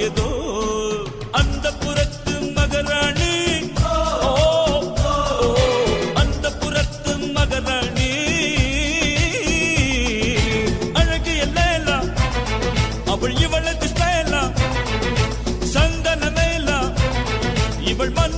ஏதோ அந்த புறத்து மகராணி அந்த புறத்து மகராணி அழகு எல்லாம் அவள் இவளது ஸ்டைலா சந்தன மேலா இவள் மண்